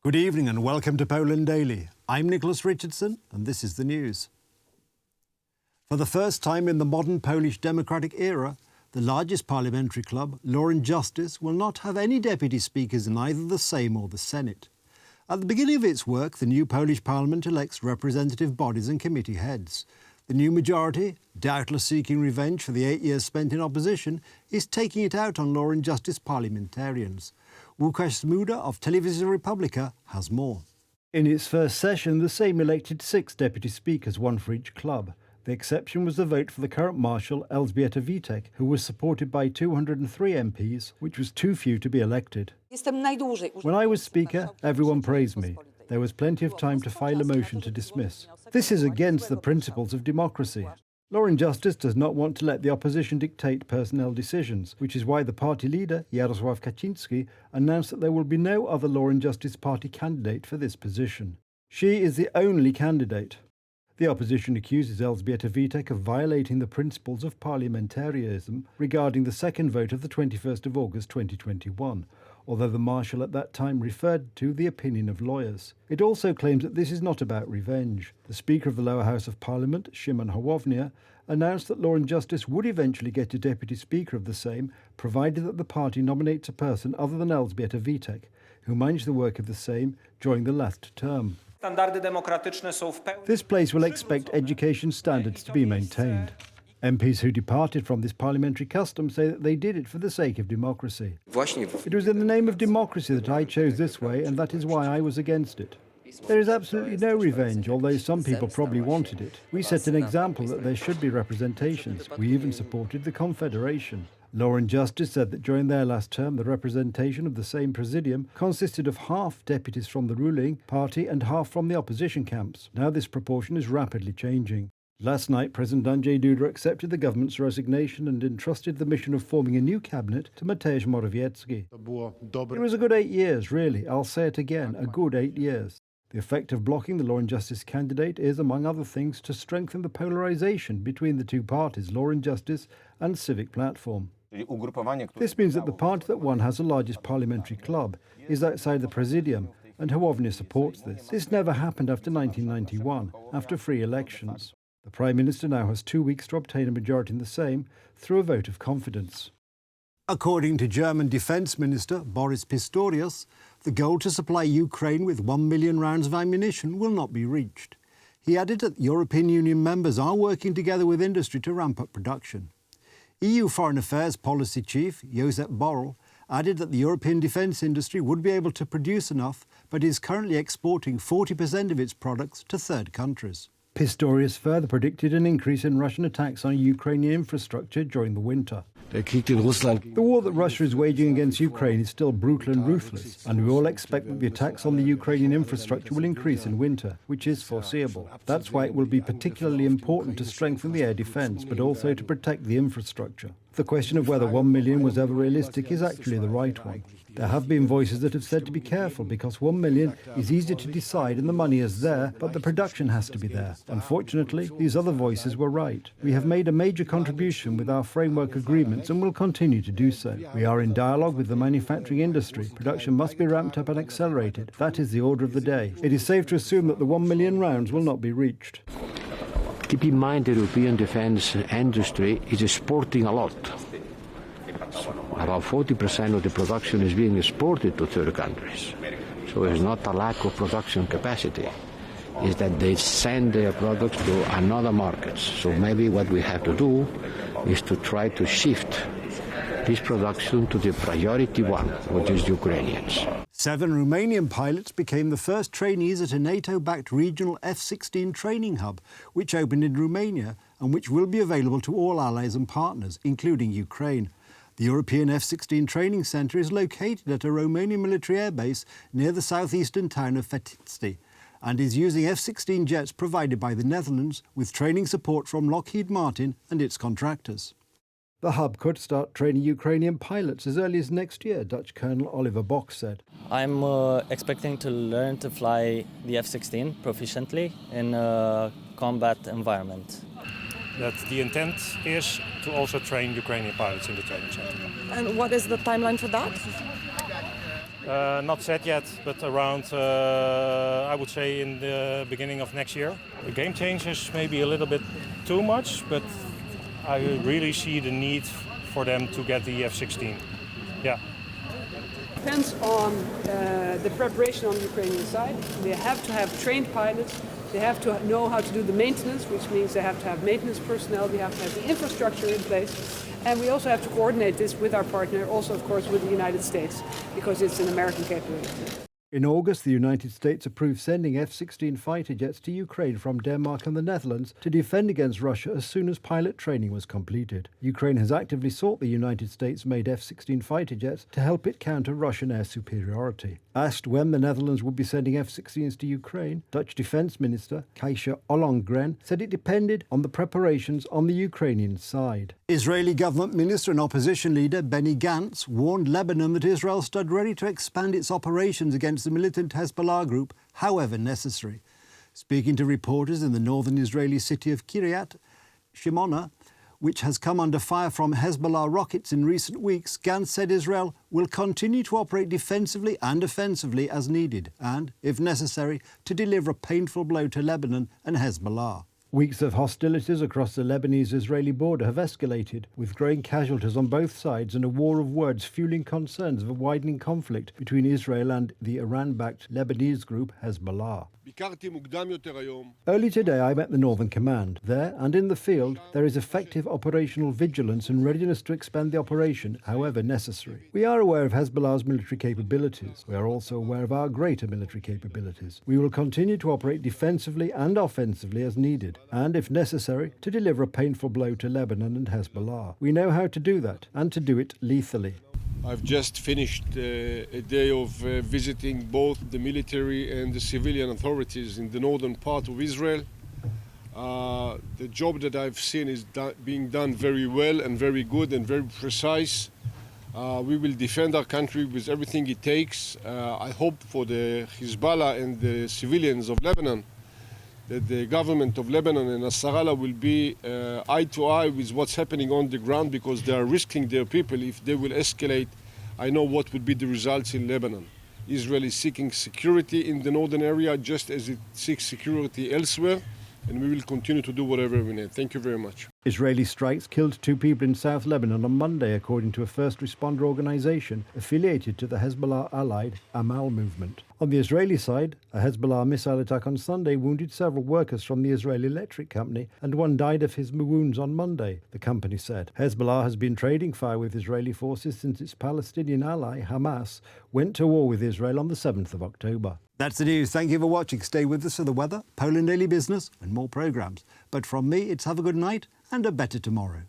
Good evening and welcome to Poland Daily. I'm Nicholas Richardson and this is the news. For the first time in the modern Polish democratic era, the largest parliamentary club, Law and Justice, will not have any deputy speakers in either the Sejm or the Senate. At the beginning of its work, the new Polish parliament elects representative bodies and committee heads. The new majority, doubtless seeking revenge for the 8 years spent in opposition, is taking it out on Law and Justice parliamentarians. Łukasz Smuda of Telewizja Republika has more. In its first session, the Sejm elected 6 deputy speakers, 1 for each club. The exception was the vote for the current Marshal, Elżbieta Witek, who was supported by 203 MPs, which was too few to be elected. When I was Speaker, everyone praised me. There was plenty of time to file a motion to dismiss. This is against the principles of democracy. Law and Justice does not want to let the opposition dictate personnel decisions, which is why the party leader, Jarosław Kaczyński, announced that there will be no other Law and Justice party candidate for this position. She is the only candidate. The opposition accuses Elżbieta Witek of violating the principles of parliamentarism regarding the second vote of the 21st of August 2021, although the Marshal at that time referred to the opinion of lawyers. It also claims that this is not about revenge. The Speaker of the lower house of Parliament, Sejm and announced that Law and Justice would eventually get a deputy speaker of the Sejm, provided that the party nominates a person other than Elżbieta Witek, who managed the work of the Sejm during the last term. This place will expect education standards to be maintained. MPs who departed from this parliamentary custom say that they did it for the sake of democracy. It was in the name of democracy that I chose this way, and that is why I was against it. There is absolutely no revenge, although some people probably wanted it. We set an example that there should be representations. We even supported the Confederation. Law and Justice said that during their last term, the representation of the same presidium consisted of half deputies from the ruling party and half from the opposition camps. Now this proportion is rapidly changing. Last night, President Andrzej Duda accepted the government's resignation and entrusted the mission of forming a new cabinet to Mateusz Morawiecki. It was a good 8 years, really. I'll say it again, a good 8 years. The effect of blocking the Law and Justice candidate is, among other things, to strengthen the polarisation between the two parties, Law and Justice and Civic Platform. This means that the party that won has the largest parliamentary club, is outside the Presidium, and Hołownia supports this. This never happened after 1991, after free elections. The Prime Minister now has 2 weeks to obtain a majority in the Sejm through a vote of confidence. According to German Defence Minister Boris Pistorius, the goal to supply Ukraine with 1 million rounds of ammunition will not be reached. He added that European Union members are working together with industry to ramp up production. EU Foreign Affairs Policy Chief Josep Borrell added that the European defence industry would be able to produce enough, but is currently exporting 40% of its products to third countries. Pistorius further predicted an increase in Russian attacks on Ukrainian infrastructure during the winter. The war that Russia is waging against Ukraine is still brutal and ruthless, and we all expect that the attacks on the Ukrainian infrastructure will increase in winter, which is foreseeable. That's why it will be particularly important to strengthen the air defence, but also to protect the infrastructure. The question of whether 1 million was ever realistic is actually the right one. There have been voices that have said to be careful because 1 million is easy to decide and the money is there, but the production has to be there. Unfortunately, these other voices were right. We have made a major contribution with our framework agreements and will continue to do so. We are in dialogue with the manufacturing industry. Production must be ramped up and accelerated. That is the order of the day. It is safe to assume that the 1 million rounds will not be reached. Keep in mind the European defence industry is exporting a lot. About 40% of the production is being exported to third countries. So it's not a lack of production capacity. It's that they send their products to another markets. So maybe what we have to do is to try to shift this production to the priority one, which is Ukrainians. 7 Romanian pilots became the first trainees at a NATO-backed regional F-16 training hub, which opened in Romania and which will be available to all allies and partners, including Ukraine. The European F-16 training centre is located at a Romanian military airbase near the southeastern town of Fetisti and is using F-16 jets provided by the Netherlands with training support from Lockheed Martin and its contractors. The hub could start training Ukrainian pilots as early as next year, Dutch Colonel Oliver Bock said. I'm expecting to learn to fly the F-16 proficiently in a combat environment. That the intent is to also train Ukrainian pilots in the training center. And what is the timeline for that? Not set yet, but around, I would say, in the beginning of next year. The game changes maybe a little bit too much, but I really see the need for them to get the F-16. Yeah. Depends on the preparation on the Ukrainian side. They have to have trained pilots. They have to know how to do the maintenance, which means they have to have maintenance personnel. They have to have the infrastructure in place. And we also have to coordinate this with our partner, also, of course, with the United States, because it's an American capability. In August, the United States approved sending F-16 fighter jets to Ukraine from Denmark and the Netherlands to defend against Russia as soon as pilot training was completed. Ukraine has actively sought the United States-made F-16 fighter jets to help it counter Russian air superiority. Asked when the Netherlands would be sending F-16s to Ukraine, Dutch Defence Minister Keesje Ollongren said it depended on the preparations on the Ukrainian side. Israeli government minister and opposition leader Benny Gantz warned Lebanon that Israel stood ready to expand its operations against the militant Hezbollah group, however necessary. Speaking to reporters in the northern Israeli city of Kiryat Shimona, which has come under fire from Hezbollah rockets in recent weeks, Gantz said Israel will continue to operate defensively and offensively as needed and, if necessary, to deliver a painful blow to Lebanon and Hezbollah. Weeks of hostilities across the Lebanese-Israeli border have escalated, with growing casualties on both sides and a war of words fueling concerns of a widening conflict between Israel and the Iran-backed Lebanese group Hezbollah. Early today, I met the Northern Command. There and in the field, there is effective operational vigilance and readiness to expand the operation, however necessary. We are aware of Hezbollah's military capabilities. We are also aware of our greater military capabilities. We will continue to operate defensively and offensively as needed, and, if necessary, to deliver a painful blow to Lebanon and Hezbollah. We know how to do that, and to do it lethally. I've just finished a day of visiting both the military and the civilian authorities in the northern part of Israel. The job that I've seen is being done very well and very good and very precise. We will defend our country with everything it takes. I hope for the Hezbollah and the civilians of Lebanon that the government of Lebanon and Nasrallah will be eye to eye with what's happening on the ground, because they are risking their people. If they will escalate, I know what would be the results in Lebanon. Israel is seeking security in the northern area just as it seeks security elsewhere, and we will continue to do whatever we need. Thank you very much. Israeli strikes killed 2 people in South Lebanon on Monday, according to a first responder organisation affiliated to the Hezbollah-allied Amal movement. On the Israeli side, a Hezbollah missile attack on Sunday wounded several workers from the Israeli electric company, and one died of his wounds on Monday, the company said. Hezbollah has been trading fire with Israeli forces since its Palestinian ally, Hamas, went to war with Israel on the 7th of October. That's the news. Thank you for watching. Stay with us for the weather, Poland Daily Business and more programmes. But from me, it's have a good night and a better tomorrow.